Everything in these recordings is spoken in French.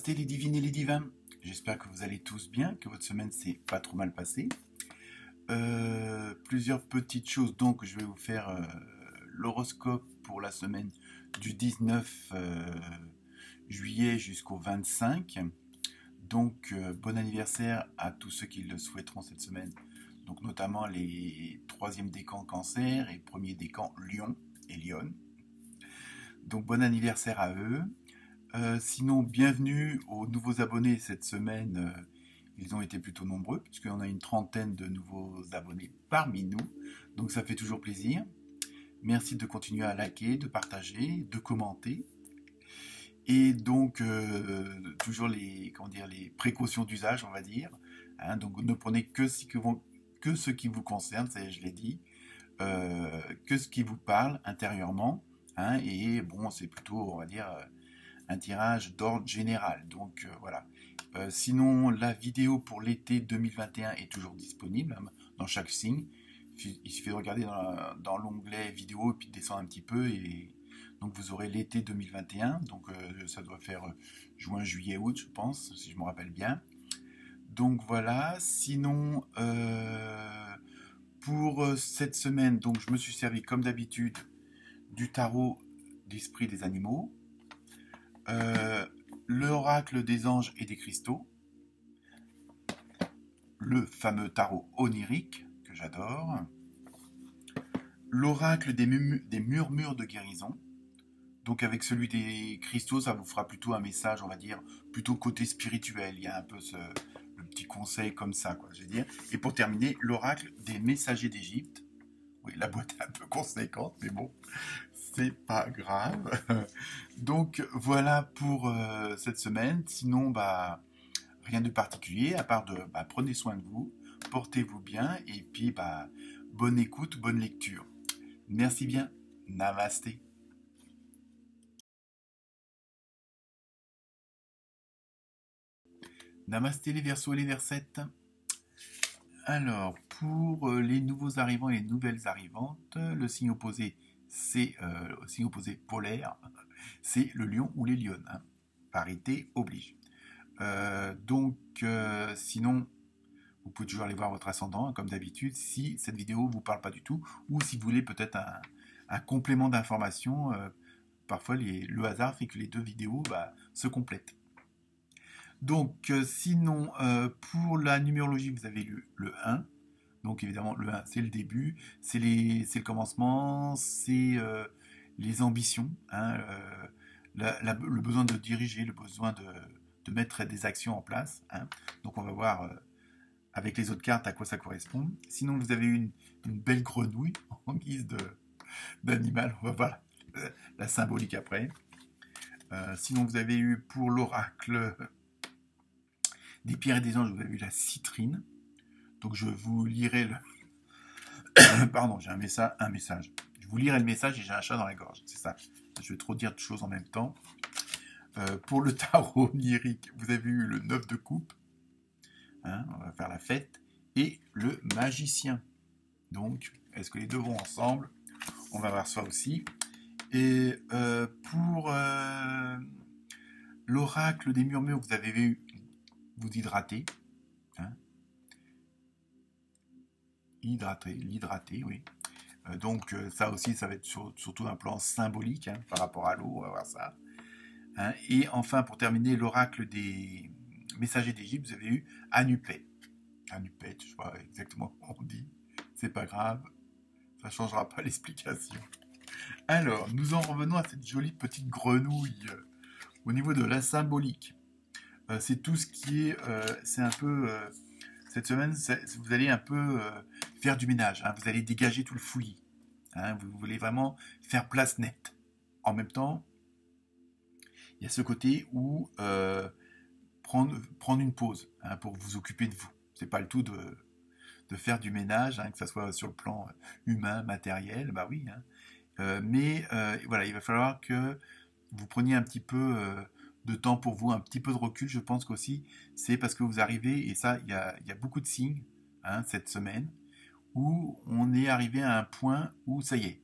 Namasté les divines et les divins. J'espère que vous allez tous bien, que votre semaine s'est pas trop mal passée. Plusieurs petites choses, donc je vais vous faire l'horoscope pour la semaine du 19 juillet jusqu'au 25. Donc bon anniversaire à tous ceux qui le souhaiteront cette semaine. Donc notamment les 3e décans Cancer et 1er décan Lion et Lyon. Donc bon anniversaire à eux. Sinon, bienvenue aux nouveaux abonnés cette semaine. Ils ont été plutôt nombreux, puisqu'on a une trentaine de nouveaux abonnés parmi nous. Donc ça fait toujours plaisir. Merci de continuer à liker, de partager, de commenter. Et donc, toujours les précautions d'usage, on va dire. Hein, donc ne prenez que ce qui vous concerne, ça je l'ai dit. Que ce qui vous parle intérieurement. Hein, et bon, c'est plutôt, on va dire... un tirage d'ordre général. Donc voilà. Sinon, la vidéo pour l'été 2021 est toujours disponible dans chaque signe. Il suffit de regarder dans l'onglet vidéo et puis de descendre un petit peu. Et donc vous aurez l'été 2021. Donc ça doit faire juin, juillet, août, je pense, si je me rappelle bien. Donc voilà. Sinon, pour cette semaine, donc je me suis servi comme d'habitude du tarot d'esprit des animaux. L'oracle des anges et des cristaux, le fameux tarot onirique que j'adore, l'oracle des murmures de guérison. Donc avec celui des cristaux, ça vous fera plutôt un message, on va dire, plutôt côté spirituel. Il y a un peu le petit conseil comme ça, quoi, je veux dire. Et pour terminer, l'oracle des messagers d'Égypte. Oui, la boîte est un peu conséquente, mais bon, c'est pas grave. Donc voilà pour cette semaine. Sinon, bah, rien de particulier, à part de prenez soin de vous, portez-vous bien, et puis bonne écoute, bonne lecture. Merci bien. Namasté. Namasté les Verseaux et les Versettes. Alors, pour les nouveaux arrivants et les nouvelles arrivantes, le signe opposé, c'est le signe opposé polaire, c'est le lion ou les lionnes. Hein. Parité oblige. Sinon, vous pouvez toujours aller voir votre ascendant, hein, comme d'habitude, si cette vidéo ne vous parle pas du tout, ou si vous voulez peut-être un complément d'information. Parfois, le hasard fait que les deux vidéos se complètent. Donc, sinon, pour la numérologie, vous avez le 1. Donc, évidemment, le 1, c'est le début, c'est le commencement, c'est les ambitions, hein, le besoin de diriger, le besoin de mettre des actions en place. Hein. Donc, on va voir avec les autres cartes à quoi ça correspond. Sinon, vous avez une belle grenouille en guise d'animal. On va voir la symbolique après. Sinon, vous avez eu pour l'oracle des pierres et des anges, vous avez eu la citrine. Donc je vous lirai le... Pardon, j'ai un message. Je vous lirai le message et j'ai un chat dans la gorge. C'est ça. Je vais trop dire de choses en même temps. Pour le tarot onirique, vous avez eu le 9 de coupe. Hein, on va faire la fête. Et le magicien. Donc, est-ce que les deux vont ensemble? On va voir ça aussi. Et pour l'oracle des murmures, vous avez vu vous hydrater. Hein. L'hydrater, oui. Donc ça aussi, ça va être surtout un plan symbolique hein, par rapport à l'eau, on va voir ça. Hein. Et enfin, pour terminer, l'oracle des messagers d'Égypte, vous avez eu Anupet. Anupet, je sais pas exactement comment on dit. C'est pas grave, ça changera pas l'explication. Alors, nous en revenons à cette jolie petite grenouille. Au niveau de la symbolique, c'est tout ce qui est... c'est un peu... cette semaine, vous allez un peu faire du ménage. Hein, vous allez dégager tout le fouillis. Hein, vous voulez vraiment faire place nette. En même temps, il y a ce côté où prendre une pause hein, pour vous occuper de vous. C'est pas le tout de faire du ménage, hein, que ce soit sur le plan humain, matériel, bah oui. Hein. Mais voilà, il va falloir que vous preniez un petit peu de temps pour vous, un petit peu de recul. Je pense qu'aussi, c'est parce que vous arrivez, et ça, il y a beaucoup de signes hein, cette semaine, où on est arrivé à un point où, ça y est,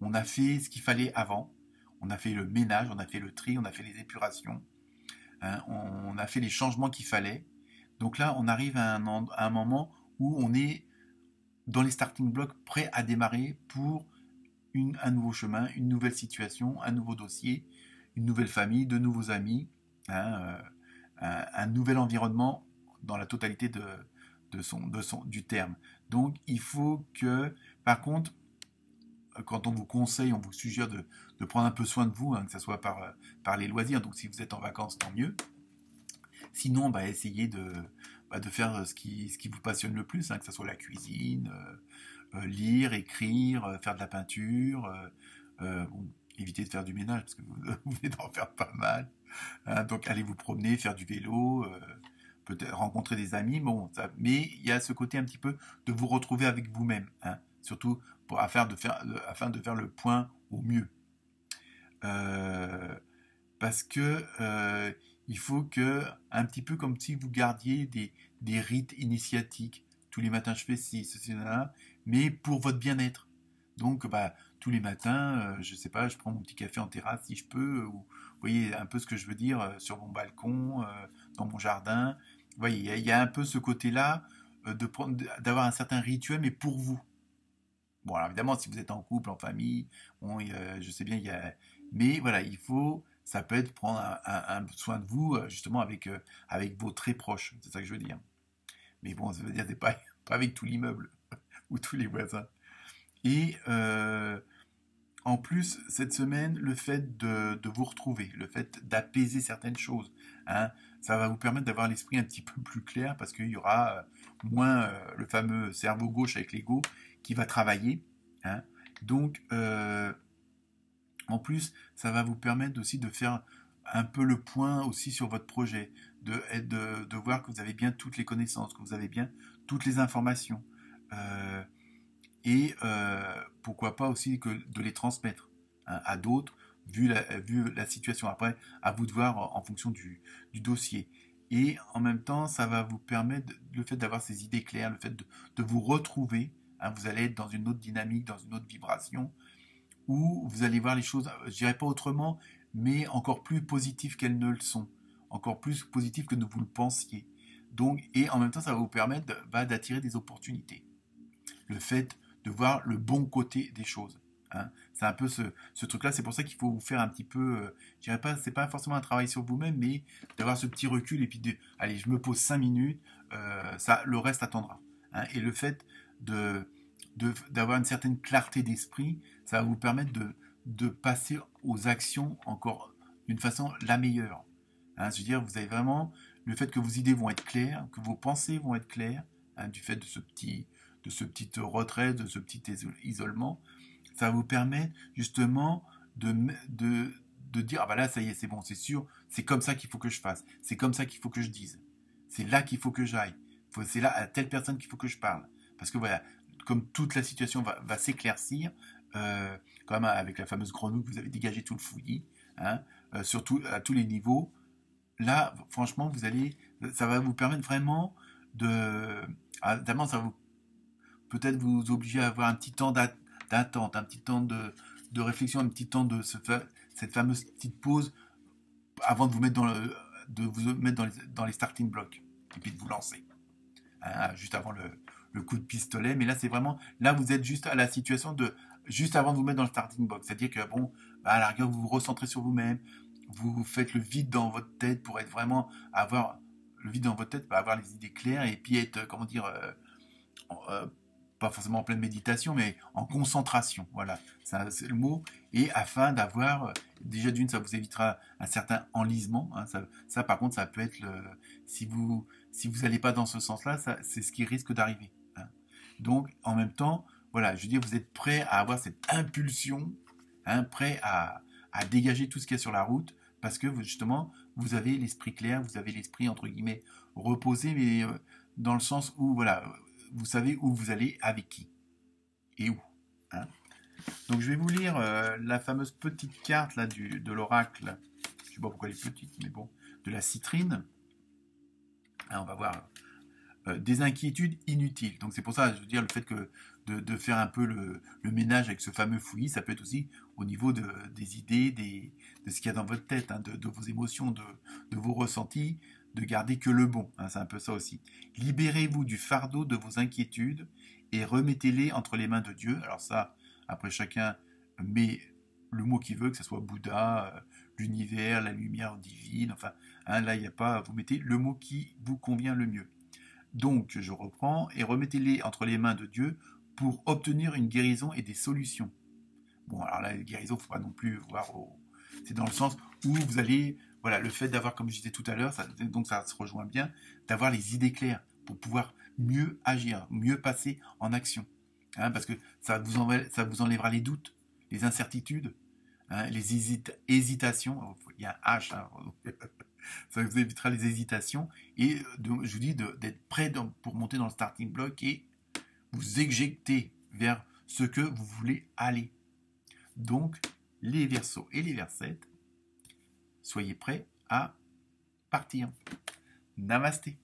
on a fait ce qu'il fallait avant, on a fait le ménage, on a fait le tri, on a fait les épurations, hein, on a fait les changements qu'il fallait. Donc là, on arrive à un moment où on est dans les starting blocks, prêts à démarrer pour un nouveau chemin, une nouvelle situation, un nouveau dossier, une nouvelle famille, de nouveaux amis, hein, un nouvel environnement dans la totalité du terme. Donc il faut que, par contre, quand on vous conseille, on vous suggère de prendre un peu soin de vous, hein, que ce soit par les loisirs, donc si vous êtes en vacances, tant mieux. Sinon, essayez de faire ce qui vous passionne le plus, hein, que ce soit la cuisine, lire, écrire, faire de la peinture, bon, évitez de faire du ménage parce que vous venez d'en faire pas mal. Hein, donc allez vous promener, faire du vélo, peut-être rencontrer des amis, bon, mais il y a ce côté un petit peu de vous retrouver avec vous-même, hein, surtout afin de faire le point au mieux. Parce que il faut que, un petit peu comme si vous gardiez des rites initiatiques. Tous les matins je fais ci, ceci, là, mais pour votre bien-être. Donc tous les matins, je sais pas, je prends mon petit café en terrasse si je peux, ou vous voyez un peu ce que je veux dire, sur mon balcon, dans mon jardin. Vous voyez, il y a un peu ce côté-là d'avoir un certain rituel, mais pour vous. Bon, alors évidemment, si vous êtes en couple, en famille, bon, je sais bien, mais voilà, ça peut être prendre un soin de vous, justement, avec vos très proches, c'est ça que je veux dire. Mais bon, ça veut dire, c'est pas avec tout l'immeuble, ou tous les voisins. Et en plus, cette semaine, le fait de vous retrouver, le fait d'apaiser certaines choses, hein, ça va vous permettre d'avoir l'esprit un petit peu plus clair, parce qu'il y aura moins le fameux cerveau gauche avec l'ego qui va travailler. Hein. Donc, en plus, ça va vous permettre aussi de faire un peu le point aussi sur votre projet, de voir que vous avez bien toutes les connaissances, que vous avez bien toutes les informations. Et pourquoi pas aussi que de les transmettre, hein, à d'autres, vu la situation. Après, à vous de voir en fonction du dossier. Et en même temps, ça va vous permettre, le fait d'avoir ces idées claires, le fait de vous retrouver, hein, vous allez être dans une autre dynamique, dans une autre vibration, où vous allez voir les choses, je dirais pas autrement, mais encore plus positives qu'elles ne le sont, encore plus positives que vous le pensiez. Donc, et en même temps, ça va vous permettre d'attirer des opportunités. Le fait de voir le bon côté des choses. Hein. C'est un peu ce truc-là, c'est pour ça qu'il faut vous faire un petit peu, je dirais pas, c'est pas forcément un travail sur vous-même, mais d'avoir ce petit recul et puis allez, je me pose 5 minutes, le reste attendra. Hein. Et le fait d'avoir une certaine clarté d'esprit, ça va vous permettre de passer aux actions encore d'une façon la meilleure. Hein. Je veux dire, vous avez vraiment le fait que vos idées vont être claires, que vos pensées vont être claires, hein, du fait de ce petit retrait, de ce petit isolement, ça va vous permettre justement de dire, ah bah là, ça y est, c'est bon, c'est sûr, c'est comme ça qu'il faut que je fasse, c'est comme ça qu'il faut que je dise, c'est là qu'il faut que j'aille, c'est là à telle personne qu'il faut que je parle. Parce que voilà, comme toute la situation va s'éclaircir, quand même avec la fameuse grenouille que vous avez dégagé tout le fouillis, hein, surtout à tous les niveaux, là, franchement, ça va vous permettre vraiment d'abord, ça va vous peut-être vous obliger à avoir un petit temps d'attente, un petit temps de réflexion, un petit temps de cette fameuse petite pause avant de vous mettre dans les starting blocks et puis de vous lancer. Hein, juste avant le coup de pistolet. Mais là, c'est vraiment, là, vous êtes juste à la situation juste avant de vous mettre dans le starting block. C'est-à-dire que, bon, à la rigueur, vous vous recentrez sur vous-même, vous faites le vide dans votre tête pour être vraiment, avoir le vide dans votre tête, avoir les idées claires et puis être, comment dire, pas forcément en pleine méditation, mais en concentration. Voilà, c'est le mot. Et afin d'avoir, déjà d'une, ça vous évitera un certain enlisement. Hein, ça, par contre, ça peut être si vous n'allez pas dans ce sens-là, c'est ce qui risque d'arriver. Hein. Donc, en même temps, voilà, je veux dire, vous êtes prêt à avoir cette impulsion, hein, prêt à dégager tout ce qu'il y a sur la route, parce que justement, vous avez l'esprit clair, vous avez l'esprit entre guillemets reposé, mais dans le sens où, voilà, vous savez où vous allez, avec qui et où. Hein. Donc je vais vous lire la fameuse petite carte là de l'oracle. Je ne sais pas pourquoi elle est petite, mais bon, de la citrine. Hein, on va voir des inquiétudes inutiles. Donc c'est pour ça, je veux dire, le fait que de faire un peu le ménage avec ce fameux fouillis, ça peut être aussi au niveau des idées, de ce qu'il y a dans votre tête, hein, de vos émotions, de vos ressentis, de garder que le bon. Hein, c'est un peu ça aussi. Libérez-vous du fardeau de vos inquiétudes et remettez-les entre les mains de Dieu. Alors ça, après chacun met le mot qu'il veut, que ce soit Bouddha, l'univers, la lumière divine, enfin, hein, là il n'y a pas, vous mettez le mot qui vous convient le mieux. Donc, je reprends, et remettez-les entre les mains de Dieu pour obtenir une guérison et des solutions. Bon, alors là, la guérison, il ne faut pas non plus voir c'est dans le sens où vous allez, voilà, le fait d'avoir, comme je disais tout à l'heure, donc ça se rejoint bien, d'avoir les idées claires pour pouvoir mieux agir, mieux passer en action. Hein, parce que ça vous enlèvera les doutes, les incertitudes, hein, les hésitations. Il y a un H, hein, ça vous évitera les hésitations. Et je vous dis d'être prêt pour monter dans le starting block et vous éjecter vers ce que vous voulez aller. Donc, les Verseaux et les Versettes, soyez prêts à partir. Namasté.